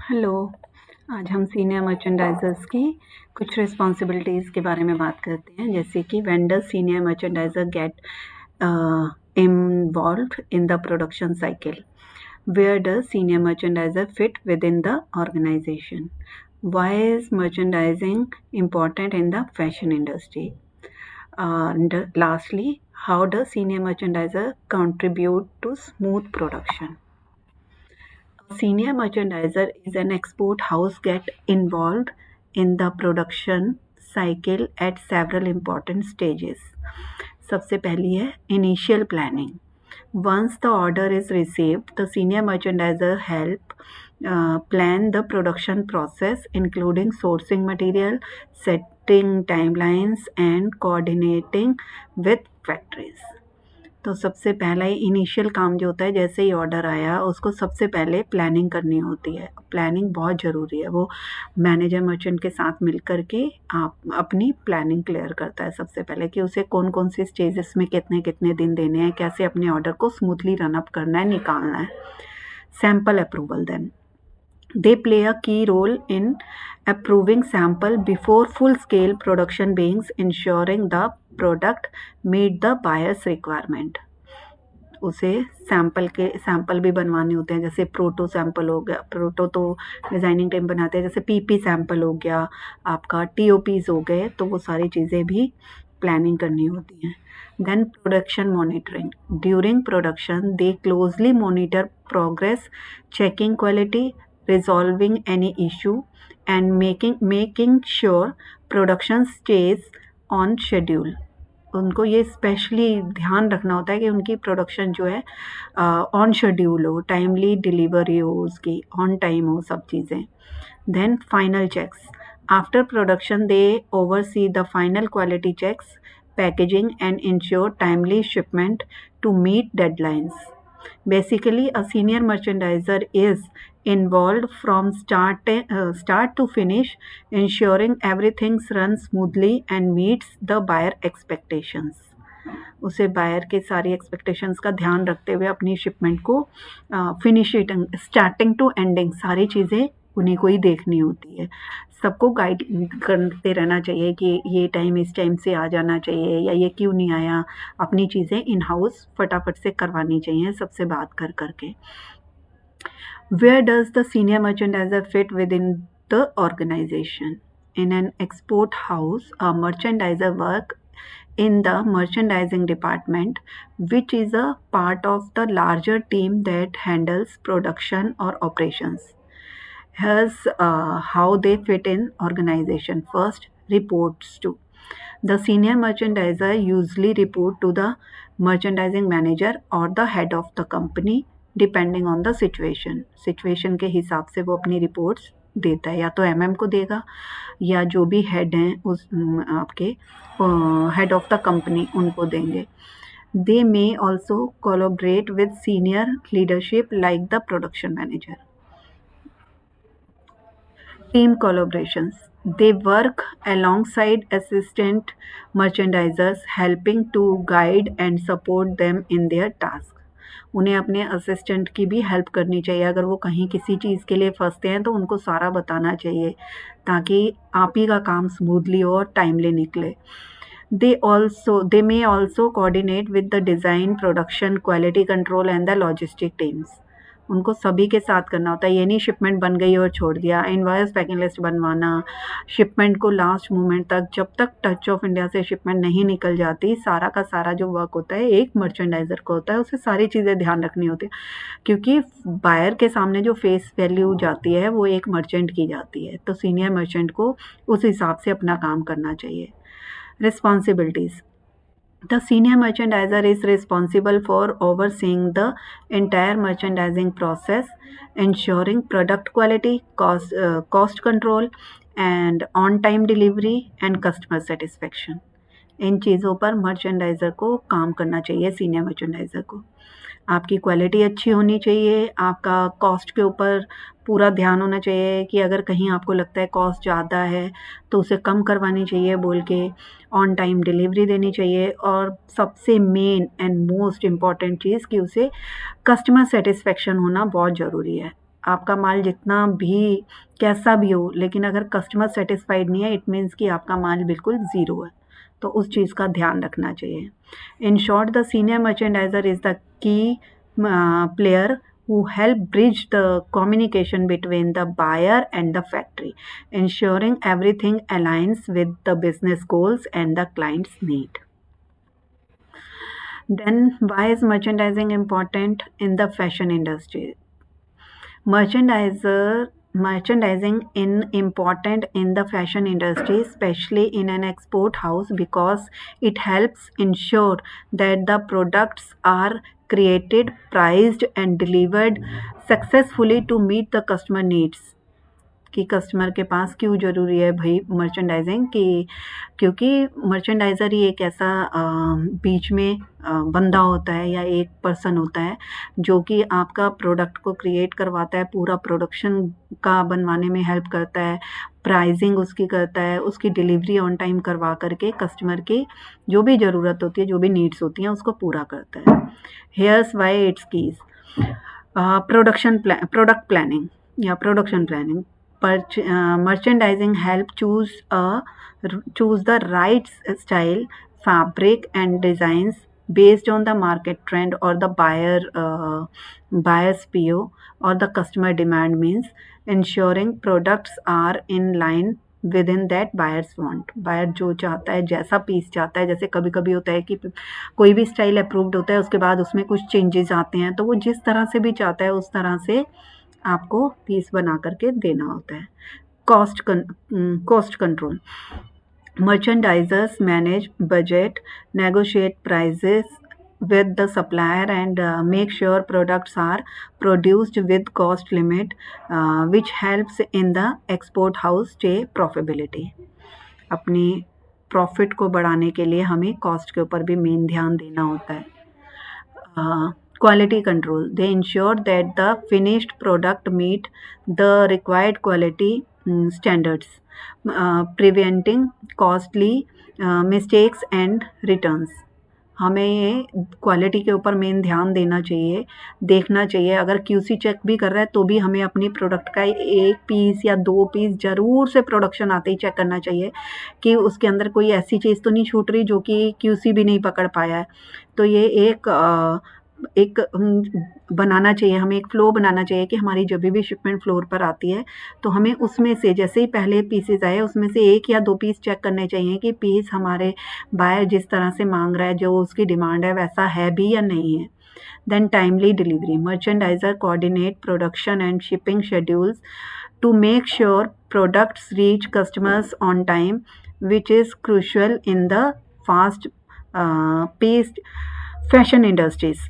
Hello. आज हम senior मर्चेंडाइजर्स की कुछ रिस्पॉन्सिबिलिटीज़ के बारे में बात करते हैं, जैसे कि when does senior merchandiser get involved in the production cycle? Where does senior merchandiser fit within the organization? Why is merchandising important in the fashion industry? And lastly, how does senior merchandiser contribute to smooth production? Senior merchandiser is an export house get involved in the production cycle at several important stages. सबसे पहली है initial planning. Once the order is received, the senior merchandiser help plan the production process, including sourcing material, setting timelines, and coordinating with factories. तो सबसे पहला ही initial काम जो होता है, जैसे ही ऑर्डर आया उसको सबसे पहले प्लानिंग करनी होती है। प्लानिंग बहुत ज़रूरी है। वो मैनेजर मर्चेंट के साथ मिल कर के आप अपनी प्लानिंग क्लियर करता है सबसे पहले कि उसे कौन कौन सी स्टेजेस में कितने कितने दिन देने हैं, कैसे अपने ऑर्डर को स्मूथली रन अप करना है, निकालना है। Sample approval then they play a key role in approving sample before full-scale production begins, ensuring the product meet the buyer's requirement. उसे सैंपल भी बनवाने होते हैं, जैसे प्रोटो सैंपल हो गया। प्रोटो तो डिज़ाइनिंग टाइम बनाते हैं, जैसे पीपी सैंपल हो गया, आपका टीओपीज हो गए, तो वो सारी चीज़ें भी प्लानिंग करनी होती हैं। Then production monitoring, during production they closely monitor progress, checking quality, resolving any issue and making sure production stays on schedule. उनको ये स्पेशली ध्यान रखना होता है कि उनकी प्रोडक्शन जो है ऑन शेड्यूल हो, टाइमली डिलीवरी हो, उसकी ऑन टाइम हो सब चीज़ें। Then final checks, after production they oversee the final quality checks, packaging and ensure timely shipment to meet deadlines. Basically, a senior merchandiser is involved from start to finish, ensuring everything runs smoothly and meets the buyer expectations. उसे buyer के सारी expectations का ध्यान रखते हुए अपनी shipment को finishing starting to ending सारी चीज़ें उन्हीं को ही देखनी होती है। सबको गाइड करते रहना चाहिए कि ये टाइम इस टाइम से आ जाना चाहिए या ये क्यों नहीं आया। अपनी चीज़ें इन हाउस फटाफट से करवानी चाहिए सबसे बात कर करके। Where does the senior merchandiser fit within the organization? In an export house, a merchandiser work in the merchandising department, which is a part of the larger team that handles production or operations. Here's how they fit in organization. First, reports to. The senior merchandiser usually report to the merchandising manager or the head of the company, depending on the situation के हिसाब से वो अपनी reports देता है, या तो MM को देगा या जो भी हेड हैं उस आपके हेड ऑफ द कंपनी उनको देंगे. They may also collaborate with senior leadership like the production manager. Team collaborations. They work alongside assistant merchandisers, helping to guide and support them in their task. उन्हें अपने assistant की भी help करनी चाहिए. अगर वो कहीं किसी चीज़ के लिए फंसते हैं तो उनको सारा बताना चाहिए ताकि आप ही का काम स्मूथली हो और टाइमली निकले. They may also coordinate with the design, production, quality control and the logistic teams. उनको सभी के साथ करना होता है. ये नहीं शिपमेंट बन गई और छोड़ दिया. इनवॉइस पैकिंग लिस्ट बनवाना, शिपमेंट को लास्ट मोमेंट तक, जब तक टच ऑफ इंडिया से शिपमेंट नहीं निकल जाती, सारा का सारा जो वर्क होता है एक मर्चेंडाइजर को होता है. उसे सारी चीज़ें ध्यान रखनी होती है क्योंकि बायर के सामने जो फेस वैल्यू जाती है वो एक मर्चेंट की जाती है. तो सीनियर मर्चेंट को उस हिसाब से अपना काम करना चाहिए. Responsibilities. The senior merchandiser is responsible for overseeing the entire merchandising process, ensuring product quality, cost control, and on-time delivery and customer satisfaction. इन चीज़ों पर मर्चेंडाइज़र को काम करना चाहिए. सीनियर मर्चेंडाइज़र को आपकी क्वालिटी अच्छी होनी चाहिए, आपका कॉस्ट के ऊपर पूरा ध्यान होना चाहिए कि अगर कहीं आपको लगता है कॉस्ट ज़्यादा है तो उसे कम करवानी चाहिए बोल के, ऑन टाइम डिलीवरी देनी चाहिए, और सबसे मेन एंड मोस्ट इम्पॉर्टेंट चीज़ कि उसे कस्टमर सेटिस्फेक्शन होना बहुत ज़रूरी है. आपका माल जितना भी कैसा भी हो, लेकिन अगर कस्टमर सेटिस्फाइड नहीं है, इट मीन्स कि आपका माल बिल्कुल ज़ीरो है। तो उस चीज़ का ध्यान रखना चाहिए। In short, the senior merchandiser is the key player who help bridge the communication between the buyer and the factory, ensuring everything aligns with the business goals and the client's need. Then, why is merchandising important in the fashion industry? Merchandising in important in the fashion industry, especially in an export house, because it helps ensure that the products are created, priced and delivered successfully to meet the customer needs. कि customer के पास क्यों ज़रूरी है भाई merchandising, कि क्योंकि merchandiser ही एक ऐसा बीच में बंदा होता है या एक पर्सन होता है जो कि आपका प्रोडक्ट को क्रिएट करवाता है, पूरा प्रोडक्शन का बनवाने में हेल्प करता है, प्राइसिंग उसकी करता है, उसकी डिलीवरी ऑन टाइम करवा करके कस्टमर की जो भी ज़रूरत होती है, जो भी नीड्स होती हैं उसको पूरा करता है। Here's why it's keys. Product planning या production planning. Merchandising help choose the right style, fabric and designs based on the market trend or the buyer's PO or the customer demand, means ensuring products are in line with in that buyers want. Buyer जो चाहता है, जैसा piece चाहता है, जैसे कभी कभी होता है कि कोई भी स्टाइल अप्रूव्ड होता है, उसके बाद उसमें कुछ चेंजेस आते हैं, तो वो जिस तरह से भी चाहता है उस तरह से आपको पीस बना करके देना होता है। Cost control. Merchandisers manage budget, negotiate prices with the supplier and make sure products are produced with cost limit, which helps in the export house stay profitability. अपनी प्रॉफिट को बढ़ाने के लिए हमें कॉस्ट के ऊपर भी मेन ध्यान देना होता है। Quality control. They ensure that the finished product meet the required quality standards, preventing costly mistakes and returns. हमें ये क्वालिटी के ऊपर मेन ध्यान देना चाहिए, देखना चाहिए। अगर क्यूसी चेक भी कर रहा है तो भी हमें अपनी प्रोडक्ट का 1 पीस या 2 पीस ज़रूर से प्रोडक्शन आते ही चेक करना चाहिए कि उसके अंदर कोई ऐसी चीज़ तो नहीं छूट रही जो कि क्यूसी भी नहीं पकड़ पाया है। तो ये एक बनाना चाहिए, हमें एक फ़्लो बनाना चाहिए कि हमारी जब भी शिपमेंट फ्लोर पर आती है तो हमें उसमें से जैसे ही पहले पीसेस आए उसमें से 1 या 2 पीस चेक करने चाहिए कि पीस हमारे बायर जिस तरह से मांग रहा है, जो उसकी डिमांड है, वैसा है भी या नहीं है। Then timely delivery. Merchandiser coordinate production and shipping schedules to make sure products reach customers on time, which is crucial in the fast-paced fashion industries.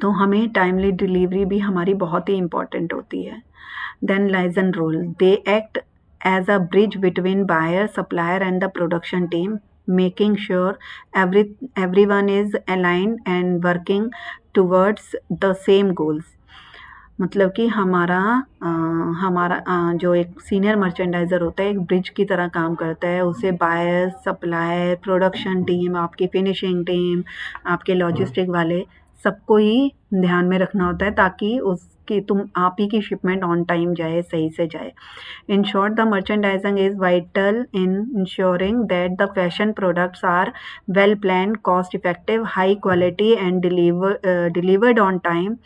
तो हमें टाइमली डिलीवरी भी हमारी बहुत ही इम्पॉर्टेंट होती है। Then liaison role. They act as a bridge between buyer, supplier and the production team, making sure everyone is aligned and working towards the same goals. मतलब कि हमारा जो एक सीनियर मर्चेंडाइज़र होता है, एक ब्रिज की तरह काम करता है। उसे बायर, सप्लायर, प्रोडक्शन टीम, आपकी फिनिशिंग टीम, आपके लॉजिस्टिक वाले सबको ही ध्यान में रखना होता है ताकि आप ही की शिपमेंट ऑन टाइम जाए, सही से जाए। In short, the merchandising is vital in ensuring that the fashion products are well planned, cost effective, high quality and delivered on time,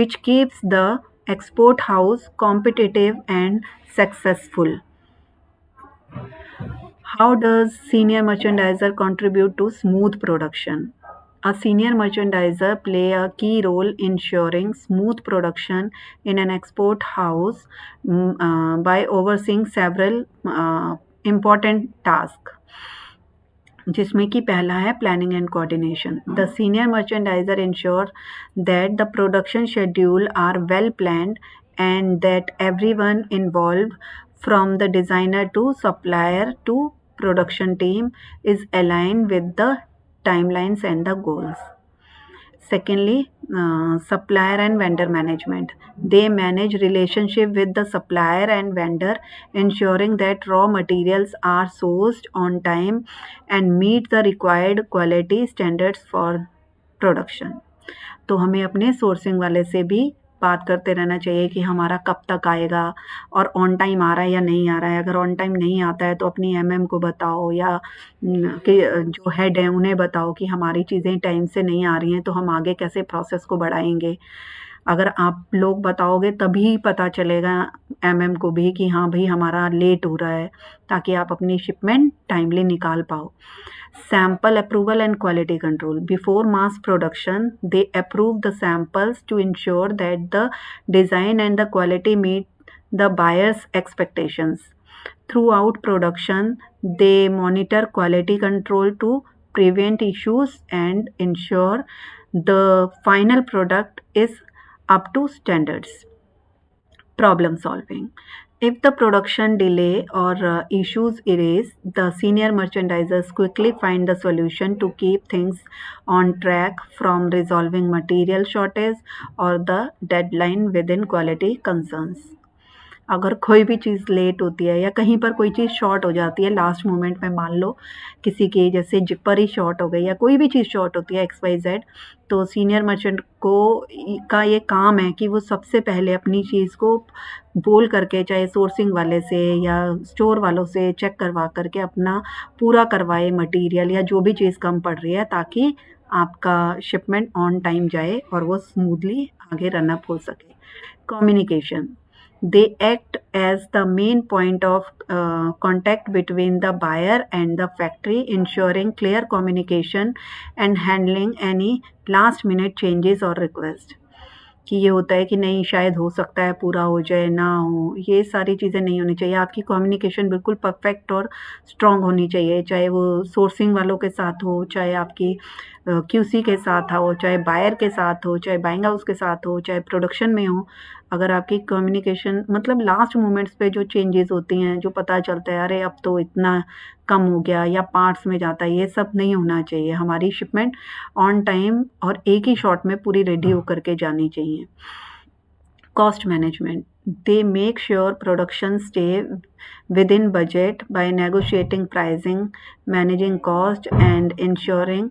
which keeps the export house competitive and successful. How does senior merchandiser contribute to smooth production? A senior merchandiser play a key role in ensuring smooth production in an export house by overseeing several important tasks, जिसमें कि पहला है planning and coordination. The senior merchandiser ensure that the production schedule are well planned and that everyone involved, from the designer to supplier to production team, is aligned with the timelines and the goals. Secondly, supplier and vendor management. They manage relationship with the supplier and vendor, ensuring that raw materials are sourced on time and meet the required quality standards for production. तो हमें अपने sourcing वाले से भी बात करते रहना चाहिए कि हमारा कब तक आएगा और ऑन टाइम आ रहा है या नहीं आ रहा है। अगर ऑन टाइम नहीं आता है तो अपनी एमएम को बताओ या कि जो हेड है उन्हें बताओ कि हमारी चीज़ें टाइम से नहीं आ रही हैं, तो हम आगे कैसे प्रोसेस को बढ़ाएंगे। अगर आप लोग बताओगे तभी पता चलेगा एमएम को भी कि हाँ भाई हमारा लेट हो रहा है, ताकि आप अपनी शिपमेंट टाइमली निकाल पाओ। Sample approval and quality control. Before mass production, they approve the samples to ensure that the design and the quality meet the buyer's expectations. Throughout production, they monitor quality control to prevent issues and ensure the final product is up to standards. Problem solving. If the production delay or issues arise, the senior merchandisers quickly find the solution to keep things on track, from resolving material shortage or the deadline within quality concerns. अगर कोई भी चीज़ late होती है या कहीं पर कोई चीज़ short हो जाती है लास्ट मोमेंट में, मान लो किसी की जैसे जिपर ही शॉर्ट हो गई या कोई भी चीज़ शॉर्ट होती है एक्स वाई जेड, तो सीनियर मर्चेंट को का ये काम है कि वो सबसे पहले अपनी चीज़ को बोल करके, चाहे सोर्सिंग वाले से या स्टोर वालों से चेक करवा करके अपना पूरा करवाए मटेरियल या जो भी चीज़ कम पड़ रही है, ताकि आपका शिपमेंट ऑन टाइम जाए और वो स्मूथली आगे रन अप हो सके। Communication. They act as the main point of contact between the buyer and the factory, ensuring clear communication and handling any last minute changes or request. कि ये होता है कि नहीं शायद हो सकता है पूरा हो जाए, ना हो, ये सारी चीज़ें नहीं होनी चाहिए। आपकी कम्युनिकेशन बिल्कुल परफेक्ट और स्ट्रॉन्ग होनी चाहिए, चाहे वो सोर्सिंग वालों के साथ हो, चाहे आपकी क्यूसी के साथ हो, चाहे बायर के साथ हो, चाहे बाइंग हाउस के साथ हो, चाहे प्रोडक्शन में हो। अगर आपकी कम्युनिकेशन मतलब लास्ट मोमेंट्स पे जो चेंजेस होती हैं, जो पता चलता है अरे अब तो इतना कम हो गया या पार्ट्स में जाता है, ये सब नहीं होना चाहिए। हमारी शिपमेंट ऑन टाइम और एक ही शॉट में पूरी रेडी होकर के जानी चाहिए। Cost management. They make sure production stay within budget by negotiating pricing, managing cost, and ensuring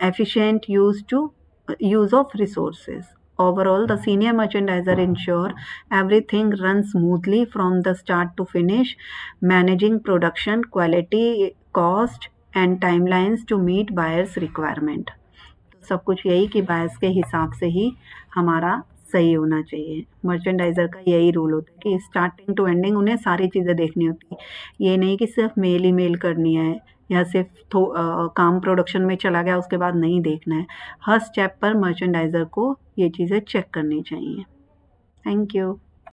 efficient use of resources. Overall, the senior merchandiser ensure everything runs smoothly from the start to finish, managing production, quality, cost, and timelines to meet buyers' requirement. सब कुछ यही कि buyers के हिसाब से ही हमारा सही होना चाहिए। मर्चेंडाइज़र का यही रूल होता है कि स्टार्टिंग टू एंडिंग उन्हें सारी चीज़ें देखनी होती है। ये नहीं कि सिर्फ मेल ही मेल करनी है या सिर्फ काम प्रोडक्शन में चला गया उसके बाद नहीं देखना है। हर स्टेप पर मर्चेंडाइज़र को ये चीज़ें चेक करनी चाहिए। Thank you.